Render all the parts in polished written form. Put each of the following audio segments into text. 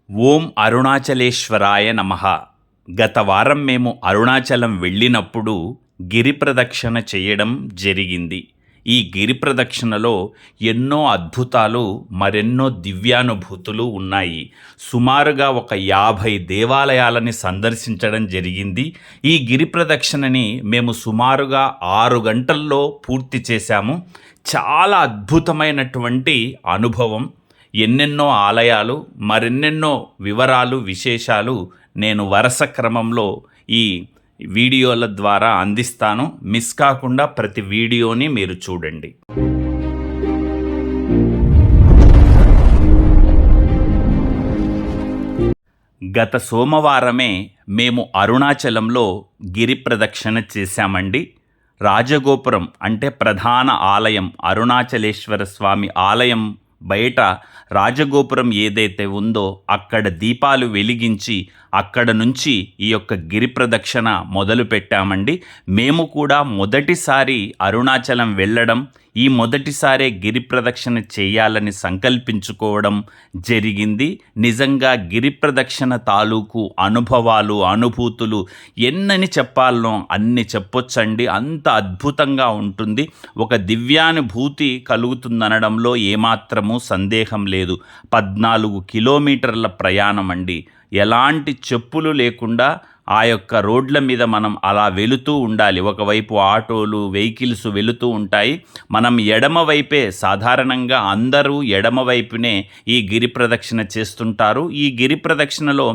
ఓం అరుణాచలేశ్వరాయ నమః. గత వారం మేము అరుణాచలం వెళ్ళినప్పుడు గిరి ప్రదక్షిణ చేయడం జరిగింది. ఈ గిరి ప్రదక్షిణలో ఎన్నో అద్భుతాలు, మరెన్నో దివ్యానుభూతులు ఉన్నాయి. సుమారుగా ఒక 50 దేవాలయాలని సందర్శించడం జరిగింది. ఈ గిరి ప్రదక్షిణని మేము సుమారుగా 6 గంటల్లో పూర్తి చేశాము. చాలా అద్భుతమైనటువంటి అనుభవం. ఎన్నెన్నో ఆలయాలు, మరెన్నెన్నో వివరాలు, విశేషాలు నేను వరుస క్రమంలో ఈ వీడియోల ద్వారా అందిస్తాను. మిస్ కాకుండా ప్రతి వీడియోని మీరు చూడండి. గత సోమవారమే మేము అరుణాచలంలో గిరి ప్రదక్షిణ చేశామండి. రాజగోపురం అంటే ప్రధాన ఆలయం, అరుణాచలేశ్వర స్వామి ఆలయం బయట రాజగోపురం ఏదైతే ఉందో అక్కడ దీపాలు వెలిగించి అక్కడ నుంచి ఈ యొక్క గిరి ప్రదక్షిణ మొదలు పెట్టామండి. మేము కూడా మొదటిసారి అరుణాచలం వెళ్ళడం, ఈ మొదటిసారే గిరి ప్రదక్షిణ చేయాలని సంకల్పించుకోవడం జరిగింది. నిజంగా గిరి ప్రదక్షిణ తాలూకు అనుభవాలు, అనుభూతులు ఎన్నని చెప్పాలనో అన్ని చెప్పొచ్చండి. అంత అద్భుతంగా ఉంటుంది. ఒక దివ్యానుభూతి కలుగుతుందనడంలో ఏమాత్రమూ సందేహం లేదు. 14 కిలోమీటర్ల ప్రయాణం అండి. ఎలాంటి చెప్పులు లేకుండా ఆ యొక్క రోడ్ల మీద మనం అలా వెళుతూ ఉండాలి. ఒకవైపు ఆటోలు, వెహికల్స్ వెళుతూ ఉంటాయి. మనం ఎడమ వైపే, సాధారణంగా అందరూ ఎడమ వైపునే ఈ గిరి ప్రదక్షిణ చేస్తుంటారు. ఈ గిరి ప్రదక్షిణలో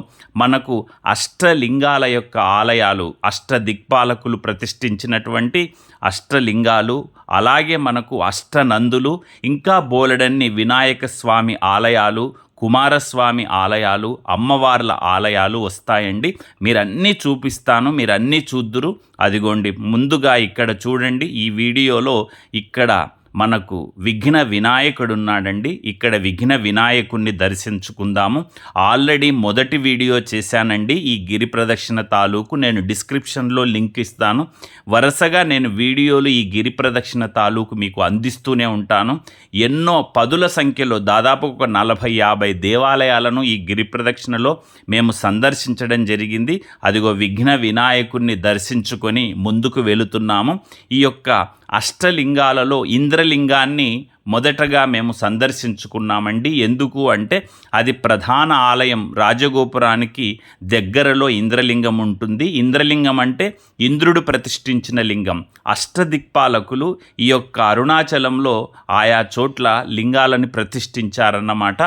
మనకు అష్టలింగాల యొక్క ఆలయాలు, అష్టదిక్పాలకులు ప్రతిష్ఠించినటువంటి అష్టలింగాలు, అలాగే మనకు అష్టనందులు, ఇంకా బోలెడన్ని వినాయక స్వామి ఆలయాలు, కుమారస్వామి ఆలయాలు, అమ్మవార్ల ఆలయాలు వస్తాయండి. మీరన్నీ చూపిస్తాను, మీరన్నీ చూద్దురు. అదిగోండి, ముందుగా ఇక్కడ చూడండి. ఈ వీడియోలో ఇక్కడ మనకు విఘ్న వినాయకుడు ఉన్నాడండి. ఇక్కడ విఘ్న వినాయకుడిని దర్శించుకుందాము. ఆల్రెడీ మొదటి వీడియో చేశానండి ఈ గిరి ప్రదక్షిణ తాలూకు. నేను డిస్క్రిప్షన్లో లింక్ ఇస్తాను. వరుసగా నేను వీడియోలు ఈ గిరి ప్రదక్షిణ తాలూకు మీకు అందిస్తూనే ఉంటాను. ఎన్నో పదుల సంఖ్యలో, దాదాపు ఒక 40-50 దేవాలయాలను ఈ గిరి ప్రదక్షిణలో మేము సందర్శించడం జరిగింది. అదిగో విఘ్న వినాయకుడిని దర్శించుకొని ముందుకు వెళుతున్నాము. ఈ యొక్క అష్టలింగాలలో ఇంద్రలింగాన్ని మొదటగా మేము సందర్శించుకున్నామండి. ఎందుకు అంటే అది ప్రధాన ఆలయం, రాజగోపురానికి దగ్గరలో ఇంద్రలింగం ఉంటుంది. ఇంద్రలింగం అంటే ఇంద్రుడు ప్రతిష్ఠించిన లింగం. అష్టదిక్పాలకులు ఈ యొక్క అరుణాచలంలో ఆయా చోట్ల లింగాలను ప్రతిష్ఠించారన్నమాట.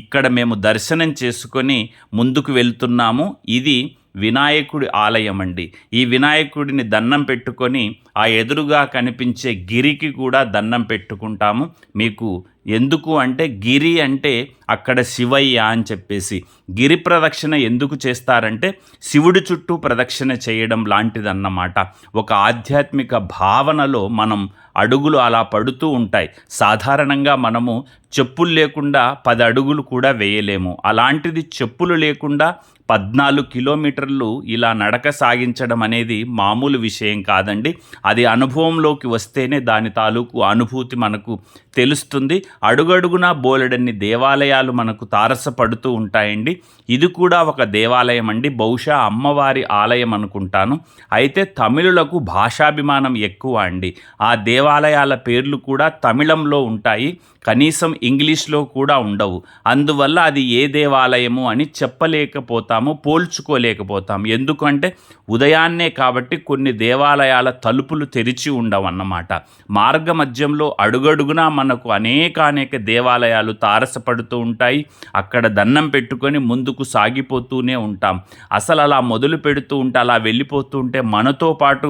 ఇక్కడ మేము దర్శనం చేసుకొని ముందుకు వెళ్తున్నాము. ఇది వినాయకుడి ఆలయం అండి. ఈ వినాయకుడిని దండం పెట్టుకొని ఆ ఎదురుగా కనిపించే గిరికి కూడా దండం పెట్టుకుంటాము. మీకు ఎందుకు అంటే గిరి అంటే అక్కడ శివయ్య అని చెప్పేసి. గిరి ప్రదక్షిణ ఎందుకు చేస్తారంటే శివుడి చుట్టూ ప్రదక్షిణ చేయడం లాంటిదన్నమాట. ఒక ఆధ్యాత్మిక భావనలో మనం అడుగులు అలా పడుతూ ఉంటాయి. సాధారణంగా మనము చెప్పులు లేకుండా 10 అడుగులు కూడా వేయలేము. అలాంటిది చెప్పులు లేకుండా 14 కిలోమీటర్లు ఇలా నడక సాగించడం అనేది మామూలు విషయం కాదండి. అది అనుభవంలోకి వస్తేనే దాని తాలూకు అనుభూతి మనకు తెలుస్తుంది. అడుగడుగునా బోలెడన్ని దేవాలయాలు మనకు తారసపడుతూ ఉంటాయండి. ఇది కూడా ఒక దేవాలయం అండి. బహుశా అమ్మవారి ఆలయం అనుకుంటాను. అయితే తమిళులకు భాషాభిమానం ఎక్కువ అండి. ఆ దేవాలయాల పేర్లు కూడా తమిళంలో ఉంటాయి, కనీసం ఇంగ్లీష్లో కూడా ఉండవు. అందువల్ల అది ఏ దేవాలయము అని చెప్పలేకపోతాము, పోల్చుకోలేకపోతాము. ఎందుకంటే ఉదయాన్నే కాబట్టి కొన్ని దేవాలయాల తలుపులు తెరిచి ఉండవన్నమాట. మార్గ మధ్యంలో అడుగడుగునా మనకు అనేక దేవాలయాలు తారసపడుతూ ఉంటాయి. అక్కడ దండం పెట్టుకొని ముందుకు సాగిపోతూనే ఉంటాం. అసలు అలా మొదలు పెడుతూ ఉంటే, అలా వెళ్ళిపోతూ ఉంటే మనతో పాటు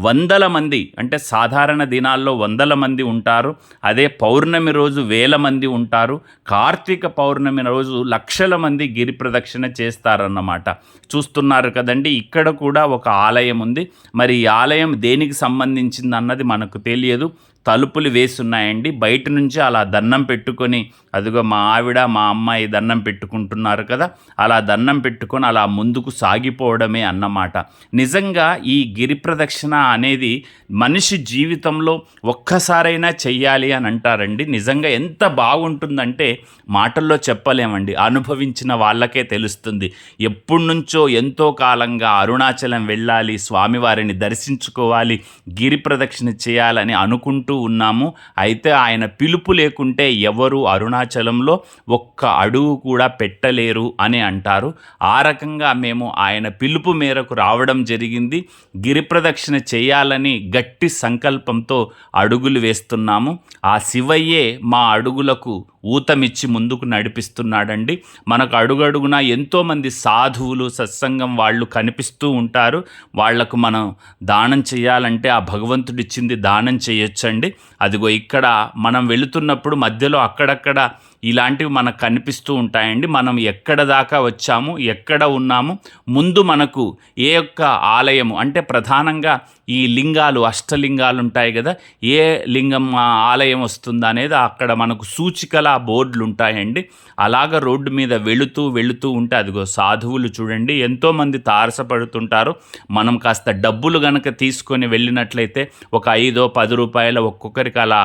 100 మంది, అంటే సాధారణ దినాల్లో 100 మంది ఉంటారు. అదే పౌర్ణమి రోజు 1000 మంది ఉంటారు. కార్తీక పౌర్ణమి రోజు లక్షల మంది గిరి ప్రదక్షిణ చేస్తారన్నమాట. చూస్తున్నారు కదండి, ఇక్కడ కూడా ఒక ఆలయం ఉంది. మరి ఈ ఆలయం దేనికి సంబంధించింది అన్నది మనకు తెలియదు. తలుపులు వేసున్నాయండి. బయట నుంచి అలా దండం పెట్టుకొని అదిగో మా ఆవిడ మా అమ్మాయి దండం పెట్టుకుంటున్నారు కదా, అలా దండం పెట్టుకొని అలా ముందుకు సాగిపోవడమే అన్నమాట. నిజంగా ఈ గిరి ప్రదక్షిణ అనేది మనిషి జీవితంలో ఒక్కసారైనా చెయ్యాలి అని అంటారండి. నిజంగా ఎంత బాగుంటుందంటే మాటల్లో చెప్పలేమండి, అనుభవించిన వాళ్ళకే తెలుస్తుంది. ఎప్పటి నుంచో ఎంతో కాలంగా అరుణాచలం వెళ్ళాలి, స్వామివారిని దర్శించుకోవాలి, గిరి ప్రదక్షిణ చేయాలని అనుకుంటూ ఉన్నాము. అయితే ఆయన పిలుపు లేకుంటే ఎవరు అరుణాచలంలో ఒక్క అడుగు కూడా పెట్టలేరు అని అంటారు. ఆ రకంగా మేము ఆయన పిలుపు మేరకు రావడం జరిగింది. గిరి ప్రదక్షిణ చేయాలని గట్టి సంకల్పంతో అడుగులు వేస్తున్నాము. ఆ శివయ్యే మా అడుగులకు ఊతమిచ్చి ముందుకు నడిపిస్తున్నాడండి. మనకు అడుగడుగునా ఎంతోమంది సాధువులు సత్సంగం వాళ్ళు కనిపిస్తూ ఉంటారు. వాళ్లకు మనం దానం చేయాలంటే ఆ భగవంతుడిచ్చింది దానం చేయొచ్చండి. అదిగో ఇక్కడ మనం వెళుతున్నప్పుడు మధ్యలో అక్కడక్కడ ఇలాంటివి మనకు కనిపిస్తూ ఉంటాయండి. మనం ఎక్కడ దాకా వచ్చాము, ఎక్కడ ఉన్నాము, ముందు మనకు ఏ యొక్క ఆలయము అంటే ప్రధానంగా ఈ లింగాలు అష్టలింగాలు ఉంటాయి కదా, ఏ లింగం ఆలయం వస్తుందా అనేది అక్కడ మనకు సూచికల బోర్డులు ఉంటాయండి. అలాగ రోడ్డు మీద వెళుతూ ఉంటే అదిగో సాధువులు చూడండి ఎంతోమంది తారసపడుతుంటారు. మనం కాస్త డబ్బులు గనక తీసుకొని వెళ్ళినట్లయితే ఒక 5-10 రూపాయల ఒక్కొక్కరికి అలా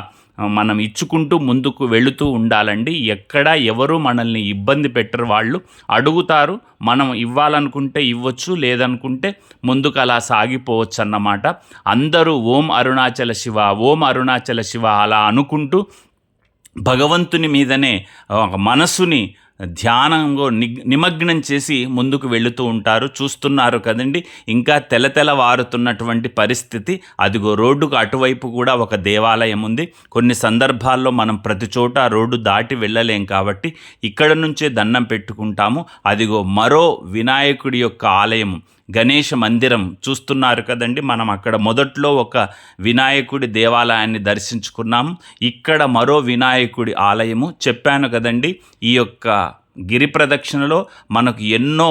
మనం ఇచ్చుకుంటూ ముందుకు వెళుతూ ఉండాలండి. ఎక్కడ ఎవరు మనల్ని ఇబ్బంది పెట్టరు, వాళ్ళు అడుగుతారు, మనం ఇవ్వాలనుకుంటే ఇవ్వచ్చు, లేదనుకుంటే ముందుకు అలా సాగిపోవచ్చు అన్నమాట. అందరూ ఓం అరుణాచల శివ, ఓం అరుణాచల శివ అలా అనుకుంటూ భగవంతుని మీదనే మనసుని ధ్యానంలో నిమగ్నం చేసి ముందుకు వెళుతూ ఉంటారు. చూస్తున్నారు కదండి, ఇంకా తెలతెలవారుతున్నటువంటి పరిస్థితి. అదిగో రోడ్డుకు అటువైపు కూడా ఒక దేవాలయం ఉంది. కొన్ని సందర్భాల్లో మనం ప్రతి చోట రోడ్డు దాటి వెళ్ళలేం కాబట్టి ఇక్కడ నుంచే దండం పెట్టుకుంటాము. అదిగో మరో వినాయకుడి యొక్క ఆలయం, గణేష మందిరం చూస్తున్నారు కదండి. మనం అక్కడ మొదట్లో ఒక వినాయకుడి దేవాలయాన్ని దర్శించుకున్నాము. ఇక్కడ మరో వినాయకుడి ఆలయము. చెప్పాను కదండి, ఈ యొక్క గిరి ప్రదక్షిణలో మనకు ఎన్నో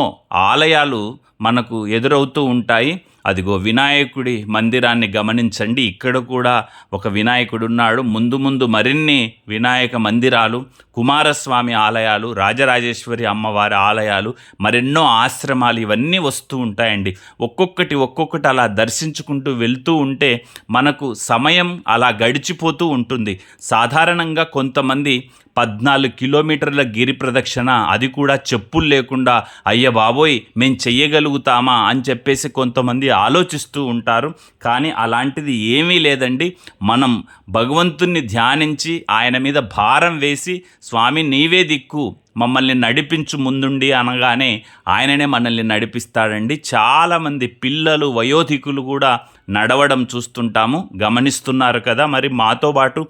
ఆలయాలు మనకు ఎదురవుతూ ఉంటాయి. అదిగో వినాయకుడి మందిరాన్ని గమనించండి. ఇక్కడ కూడా ఒక వినాయకుడు ఉన్నాడు. ముందు మరిన్ని వినాయక మందిరాలు, కుమారస్వామి ఆలయాలు, రాజరాజేశ్వరి అమ్మవారి ఆలయాలు, మరెన్నో ఆశ్రమాలు ఇవన్నీ వస్తూ ఉంటాయండి. ఒక్కొక్కటి అలా దర్శించుకుంటూ వెళ్తూ ఉంటే మనకు సమయం అలా గడిచిపోతూ ఉంటుంది. సాధారణంగా కొంతమంది 14 కిలోమీటర్ల గిరి ప్రదక్షిణ, అది కూడా చెప్పులు లేకుండా, అయ్య బాబోయ్ మేము చెయ్యగలుగుతామా అని చెప్పేసి కొంతమంది ఆలోచిస్తూ ఉంటారు. కానీ అలాంటిది ఏమీ లేదండి. మనం భగవంతుణ్ణి ధ్యానించి ఆయన మీద భారం వేసి, స్వామి నీవే దిక్కు, మమ్మల్ని నడిపించు ముందుండి అనగానే ఆయననే మనల్ని నడిపిస్తాడండి. చాలామంది పిల్లలు, వయోధికులు కూడా నడవడం చూస్తుంటాము, గమనిస్తున్నారు కదా. మరి మాతో పాటు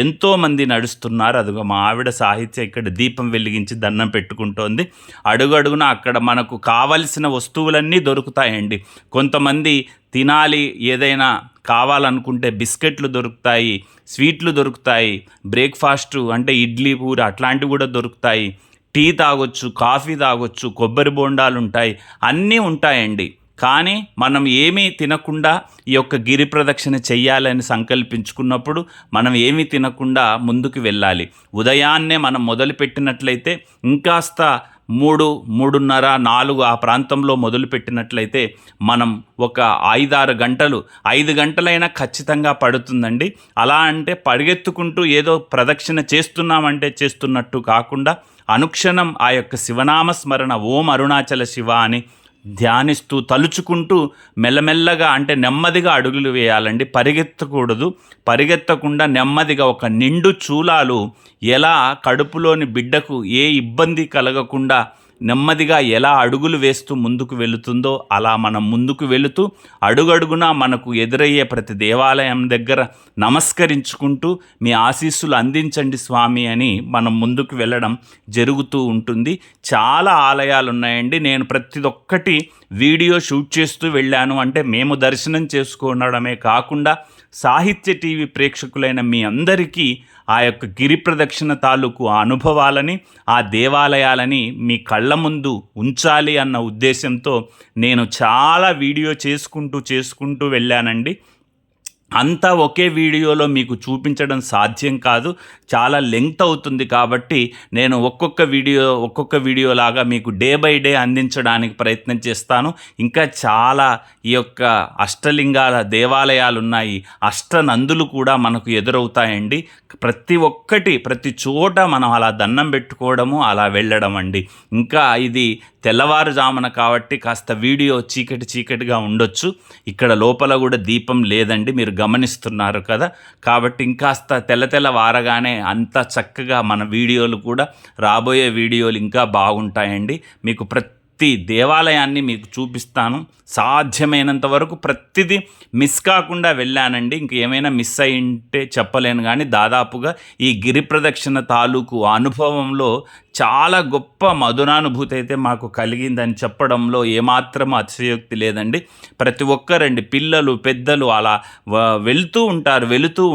ఎంతోమంది నడుస్తున్నారు. అదిగో మా ఆవిడ సాహిత్య ఇక్కడ దీపం వెలిగించి దండం పెట్టుకుంటోంది. అడుగడుగున అక్కడ మనకు కావలసిన వస్తువులన్నీ దొరుకుతాయండి. కొంతమంది తినాలి, ఏదైనా కావాలనుకుంటే బిస్కెట్లు దొరుకుతాయి, స్వీట్లు దొరుకుతాయి, బ్రేక్ఫాస్టు అంటే ఇడ్లీ పూరి అట్లాంటివి కూడా దొరుకుతాయి, టీ తాగొచ్చు, కాఫీ తాగొచ్చు, కొబ్బరి బోండాలు ఉంటాయి, అన్నీ ఉంటాయండి. కానీ మనం ఏమీ తినకుండా ఈ యొక్క గిరి ప్రదక్షిణ చెయ్యాలని సంకల్పించుకున్నప్పుడు మనం ఏమీ తినకుండా ముందుకు వెళ్ళాలి. ఉదయాన్నే మనం మొదలుపెట్టినట్లయితే ఇంకాస్త 3:30, 4 ఆ ప్రాంతంలో మొదలుపెట్టినట్లయితే మనం ఒక 5-6 గంటలు, 5 గంటలైనా ఖచ్చితంగా పడుతుందండి. అలా అంటే పరిగెత్తుకుంటూ ఏదో ప్రదక్షిణ చేస్తున్నామంటే చేస్తున్నట్టు కాకుండా అనుక్షణం ఆ యొక్క శివనామస్మరణ ఓం అరుణాచల శివ అని ధ్యానిస్తూ తలుచుకుంటూ మెల్లమెల్లగా అంటే నెమ్మదిగా అడుగులు వేయాలండి. పరిగెత్తకుండా నెమ్మదిగా ఒక నిండు చూలాలు ఎలా కడుపులోని బిడ్డకు ఏ ఇబ్బంది కలగకుండా నెమ్మదిగా ఎలా అడుగులు వేస్తూ ముందుకు వెళుతుందో అలా మనం ముందుకు వెళుతూ అడుగడుగునా మనకు ఎదురయ్యే ప్రతి దేవాలయం దగ్గర నమస్కరించుకుంటూ మీ ఆశీస్సులు అందించండి స్వామి అని మనం ముందుకు వెళ్ళడం జరుగుతూ ఉంటుంది. చాలా ఆలయాలు ఉన్నాయండి. నేను ప్రతి ఒక్కటి వీడియో షూట్ చేస్తూ వెళ్ళాను. అంటే మేము దర్శనం చేసుకోవడమే కాకుండా సాహిత్య టీవీ ప్రేక్షకులైన మీ అందరికీ ఆ యొక్క గిరి ప్రదక్షిణ తాలూకు ఆ అనుభవాలని, ఆ దేవాలయాలని మీ కళ్ళ ముందు ఉంచాలి అన్న ఉద్దేశంతో నేను చాలా వీడియో చేసుకుంటూ వెళ్ళానండి. అంతా ఒకే వీడియోలో మీకు చూపించడం సాధ్యం కాదు, చాలా లెంగ్త్ అవుతుంది. కాబట్టి నేను ఒక్కొక్క వీడియోలాగా మీకు డే బై డే అందించడానికి ప్రయత్నం చేస్తాను. ఇంకా చాలా ఈ యొక్క అష్టలింగాల దేవాలయాలు ఉన్నాయి, అష్టనందులు కూడా మనకు ఎదురవుతాయండి. ప్రతి చోట మనం అలా దండం పెట్టుకోవడము, అలా వెళ్ళడం అండి. ఇంకా ఇది తెల్లవారుజామున కాబట్టి కాస్త వీడియో చీకటిగా ఉండొచ్చు. ఇక్కడ లోపల కూడా దీపం లేదండి, మీరు గమనిస్తున్నారు కదా. కాబట్టి ఇంకాస్త తెల్లవారగానే అంత చక్కగా మన వీడియోలు కూడా, రాబోయే వీడియోలు ఇంకా బాగుంటాయండి. మీకు ప్రతి దేవాలయాన్ని మీకు చూపిస్తాను. సాధ్యమైనంత వరకు ప్రతిదీ మిస్ కాకుండా వెళ్ళానండి. ఇంకేమైనా మిస్ అయి ఉంటే చెప్పలేను, కానీ దాదాపుగా ఈ గిరి ప్రదక్షిణ తాలూకు అనుభవంలో చాలా గొప్ప మధురానుభూతి అయితే మాకు కలిగిందని చెప్పడంలో ఏమాత్రం అతిశయోక్తి లేదండి. ప్రతి ఒక్కరండి, పిల్లలు పెద్దలు అలా వెళుతూ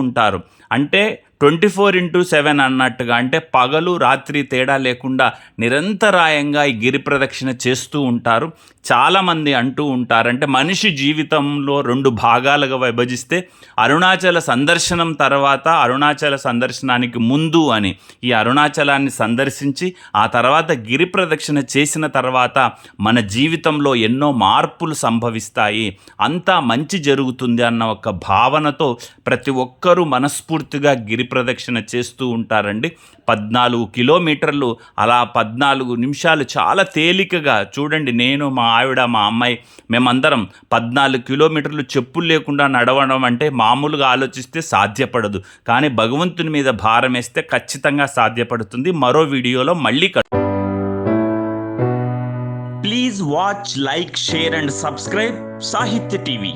ఉంటారు. అంటే 24/7 అన్నట్టుగా, అంటే పగలు రాత్రి తేడా లేకుండా నిరంతరాయంగా ఈ గిరి ప్రదక్షిణ చేస్తూ ఉంటారు. చాలామంది అంటూ ఉంటారు, అంటే మనిషి జీవితంలో 2 భాగాలుగా విభజిస్తే అరుణాచల సందర్శనం తర్వాత, అరుణాచల సందర్శనానికి ముందు అని. ఈ అరుణాచలాన్ని సందర్శించి ఆ తర్వాత గిరి ప్రదక్షిణ చేసిన తర్వాత మన జీవితంలో ఎన్నో మార్పులు సంభవిస్తాయి, అంతా మంచి జరుగుతుంది అన్న ఒక భావనతో ప్రతి ఒక్కరూ మనస్ఫూర్తిగా గిరి ప్రదక్షిణ చేస్తూ ఉంటారండి. 14 కిలోమీటర్లు అలా 14 నిమిషాలు చాలా తేలికగా. చూడండి, నేను, మా ఆవిడ, మా అమ్మాయి, మేమందరం 14 కిలోమీటర్లు చెప్పులు లేకుండా నడవడం అంటే మామూలుగా ఆలోచిస్తే సాధ్యపడదు, కానీ భగవంతుని మీద భారం వేస్తే ఖచ్చితంగా సాధ్యపడుతుంది. మరో వీడియోలో మళ్ళీ please watch, like, share and subscribe సాహిత్య టీవీ.